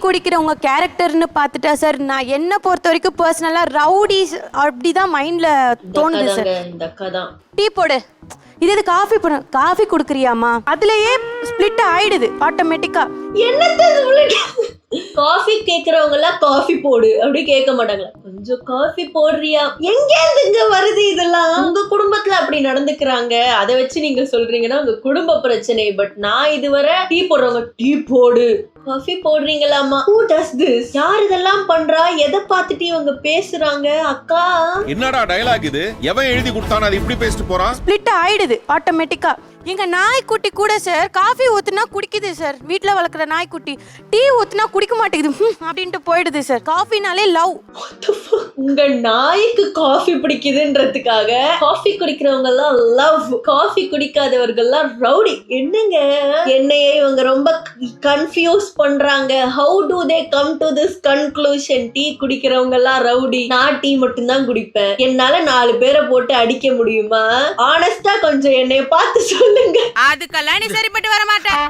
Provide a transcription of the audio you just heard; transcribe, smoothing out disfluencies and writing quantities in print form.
குடிக்கிறவங்க கேரக்டர்னு பார்த்துட்டா சார், நான் என்ன பொறுத்த வரைக்கும் பர்சனலா ரவுடி அப்படிதான் மைண்ட்ல தோணுது சார். இந்த கதை டீ போடு, இது காஃபி போடு, காஃபி குடுக்குறியாமா, அதுலயே ஸ்பிளிட் ஆயிடுது ஆட்டோமேட்டிக்கா. என்னத்த காஃபி கேக்குறவங்க எல்லாம் காஃபி போடு அப்படி கேட்க மாட்டாங்களா? கொஞ்சம் காஃபி போடுறியா? எங்க இங்க வருது இதெல்லாம்? உங்க குடும்பத்துல அப்படி நடந்துக்கிறாங்க, அதை வச்சு நீங்க சொல்றீங்கன்னா உங்க குடும்ப பிரச்சனை. பட் நான் இதுவரை டீ போடுறவங்க டீ போடு, காஃபி போடுறீங்களாமா, who does this? யார் இதெல்லாம் பண்றா? எதை பார்த்துட்டு இவங்க பேசுறாங்க? அக்கா என்னடா டயலாக் இது? எவன் எழுதி கொடுத்தானே அது இப்படி பேசிட்டு போறான்? ஸ்பிளிட் ஆயிடுது ஆட்டோமேட்டிக்கா. எங்க நாய்க்குட்டி கூட சார் காஃபி ஊத்துனா குடிக்குது சார். வீட்டுல வளர்க்குற நாய்க்குட்டி டீ ஊத்துனா குடிக்க மாட்டேங்குது அப்படின்ட்டு போயிடுது சார். காஃபினாலே லவ். உங்க நாய்க்கு காஃபி பிடிக்குதுன்றதுக்காக காஃபி குடிக்கிறவங்க எல்லாம் லவ், காஃபி குடிக்காதவர்கள் எல்லாம் ரவுடி. என்னங்க என்னையே இவங்க ரொம்ப கன்ஃபியூஸ் பண்றாங்க. How do they come to this conclusion? Tea குடிக்கிறவங்க எல்லாம் ரவுடி, நான் டீ மட்டும் தான் குடிப்பேன், என்னால 4 பேரை போட்டு அடிக்க முடியுமா? ஆனஸ்டா கொஞ்சம் என்னைய பார்த்து சொல்லுங்க. அதுக்கெல்லாம் நீ சரிப்பட்டு வர மாட்டேன்.